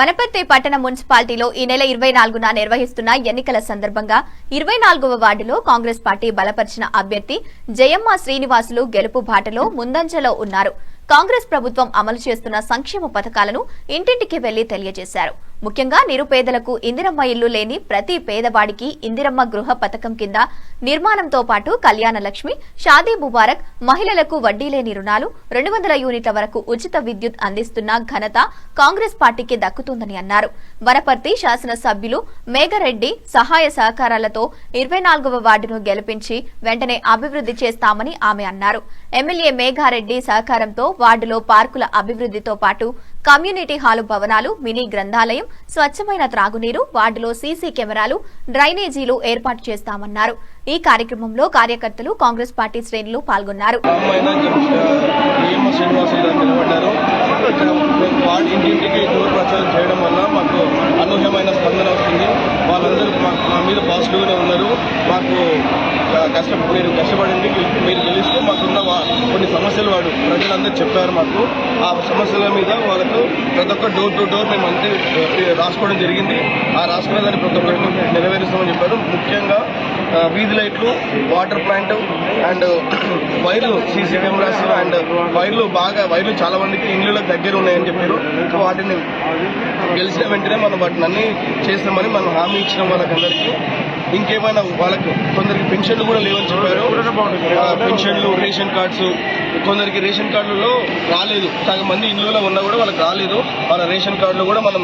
వనపర్తి పట్టణ మున్సిపాలిటీలో ఈ నెల 24న నిర్వహిస్తున్న ఎన్నికల సందర్భంగా 24వ వార్డులో కాంగ్రెస్ పార్టీ బలపరిచిన అభ్యర్థి జయమ్మ శ్రీనివాసులు గెలుపు బాటలో ముందంజలో ఉన్నారు. కాంగ్రెస్ ప్రభుత్వం అమలు చేస్తున్న సంక్షేమ పథకాలను ఇంటింటికి వెళ్లి తెలియజేశారు. ముఖ్యంగా నిరుపేదలకు ఇందిరమ్మ ఇల్లు లేని ప్రతి పేదవాడికి ఇందిరమ్మ గృహ పథకం కింద నిర్మాణంతో పాటు కళ్యాణ లక్ష్మి, షాదీ ముబారక్, మహిళలకు వడ్డీ లేని రుణాలు, 200 యూనిట్ల వరకు ఉచిత విద్యుత్ అందిస్తున్న ఘనత కాంగ్రెస్ పార్టీకి దక్కుతుందని అన్నారు. వనపర్తి శాసనసభ్యులు మేఘరెడ్డి సహాయ సహకారాలతో 24వ వార్డును గెలిపించి వెంటనే అభివృద్ధి చేస్తామని ఆమె అన్నారు. ఎమ్మెల్యే మేఘారెడ్డి సహకారంతో వార్డులో పార్కుల అభివృద్ధితో పాటు కమ్యూనిటీ హాలు భవనాలు, మినీ గ్రంథాలయం, స్వచ్ఛమైన త్రాగునీరు, వార్డులో సీసీ కెమెరాలు, డ్రైనేజీలు ఏర్పాటు చేస్తామన్నారు. ఈ కార్యక్రమంలో కార్యకర్తలు, కాంగ్రెస్ పార్టీ శ్రేణులు పాల్గొన్నారు. ఇంటింటికి డోర్ ప్రచారం చేయడం వల్ల మాకు అనూహ్యమైన స్పందన వస్తుంది. వాళ్ళందరూ మా మీద పాజిటివ్గానే ఉన్నారు. మాకు మీరు కష్టపడింది, మీరు గెలిస్తే మాకున్న కొన్ని సమస్యలు ప్రజలందరూ చెప్పారు. మాకు ఆ సమస్యల మీద వాళ్ళకు ప్రతి ఒక్క డోర్ టు డోర్ మేము అంతే రాసుకోవడం జరిగింది. ఆ రాసుకునే దాన్ని ప్రతి ఒక్కరిని నెరవేరుస్తామని చెప్పారు. ముఖ్యంగా వీధి లైట్లు, వాటర్ ప్లాంట్ అండ్ వైర్లు, సీసీ కెమెరాస్ అండ్ వైర్లు చాలా మందికి ఇళ్ళ దగ్గర ఉన్నాయని చెప్పారు. వాటిని గెలిచిన వెంటనే మనం వాటిని అన్ని చేస్తామని మనం హామీ ఇచ్చిన వాళ్ళకందరికీ. ఇంకేమైనా వాళ్ళకు కొందరికి పెన్షన్లు కూడా లేవని చెప్పారు. పెన్షన్లు, రేషన్ కార్డ్స్, కొందరికి రేషన్ కార్డులలో రాలేదు. సగం మంది ఇళ్ళలో ఉన్నా కూడా వాళ్ళకి రాలేదు. వాళ్ళ రేషన్ కార్డులు కూడా మనం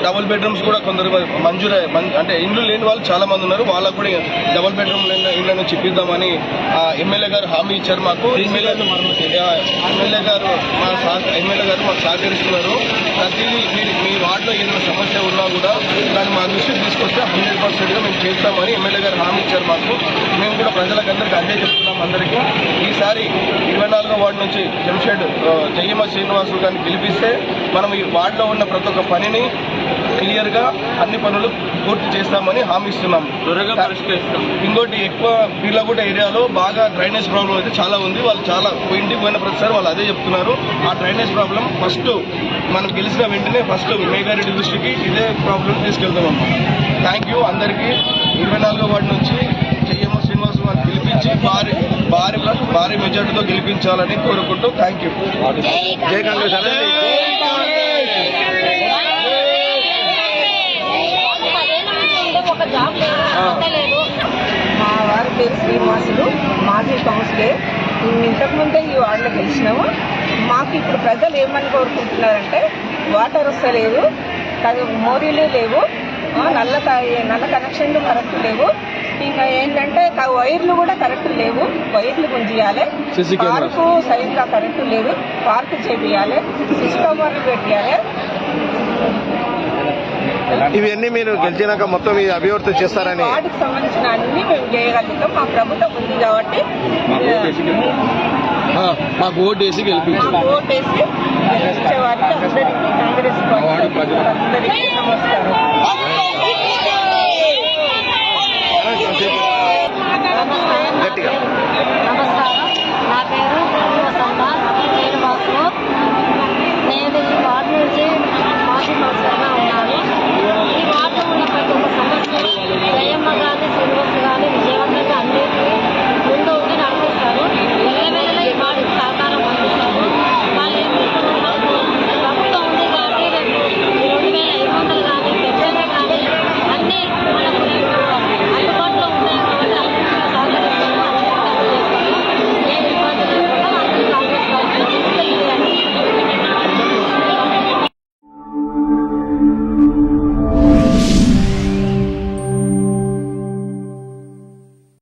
డబుల్ బెడ్రూమ్స్ కూడా కొందరు మంజూరు, అంటే ఇండ్లు లేని వాళ్ళు చాలా మంది ఉన్నారు. వాళ్ళకు కూడా డబుల్ బెడ్రూమ్ ఇళ్లను చెప్పిద్దామని ఎమ్మెల్యే గారు హామీ ఇచ్చారు మాకు. ఎమ్మెల్యే గారు మాకు సహకరిస్తున్నారు. ప్రతిదీ మీ వార్డులో ఏదైనా సమస్య ఉన్నా కూడా దాన్ని మా దృష్టికి తీసుకొస్తే 100%గా మేము చేస్తామని ఎమ్మెల్యే గారు హామీ ఇచ్చారు మాకు. మేము కూడా ప్రజలకందరికీ అదే చెప్తున్నాం. అందరికీ ఈసారి 24వ వార్డు నుంచి జయమ్మ శ్రీనివాసులు గారిని గెలిపిస్తే మనం ఈ వార్డులో ఉన్న ప్రతి ఒక్క పనిని క్లియర్గా అన్ని పనులు పూర్తి చేస్తామని హామీ ఇస్తున్నాం. ఇంకోటి, ఎక్కువ పీర్లగుట్ట ఏరియాలో బాగా డ్రైనేజ్ ప్రాబ్లం అయితే చాలా ఉంది. వాళ్ళు చాలా ఇంటికి పోయిన ప్రతిసారి వాళ్ళు అదే చెప్తున్నారు. ఆ డ్రైనేజ్ ప్రాబ్లం ఫస్ట్ మనం గెలిచిన వెంటనే ఫస్ట్ మేఘారెడ్డి దృష్టికి ఇదే ప్రాబ్లం తీసుకెళ్తామమ్మా. థ్యాంక్ యూ అందరికీ. 24వ వార్డు నుంచి జయమ్మ శ్రీనివాస్ గారిని గెలిపించి భారీ మెజార్టీతో గెలిపించాలని కోరుకుంటూ థ్యాంక్ యూ. జై కాంగ్రెస్. మా వారి పేరు శ్రీనివాసులు, మాజీ కౌన్సిలర్. ఇంతకుముందే ఈ వార్డులో గెలిచినాము. మాకు ఇప్పుడు ప్రజలు ఏమని కోరుకుంటున్నారంటే వాటర్ వస్తలేదు, మోరీలు లేవు, నల్ల కనెక్షన్లు కరెక్ట్ లేవు, ఇంకా ఏంటంటే వైర్లు కూడా కరెక్ట్ లేవు, వైర్లు గుంజియాలి, పార్కు సరిగ్గా కరెక్ట్ లేదు, పార్కు చేపియాలి, సిస్టమర్లు పెట్టాలి. ఇవన్నీ మీరు గెలిచినాక మొత్తం ఈ అభివృద్ధి చేస్తారని వాటికి సంబంధించిన అన్ని మేము చేయగలుగుతాం. మా ప్రభుత్వం ఉంది కాబట్టి మాకు ఓటేసి గెలిపించే వారికి అందరికీ కాంగ్రెస్ పార్టీ అందరికీ నమస్కారం. గట్టిగా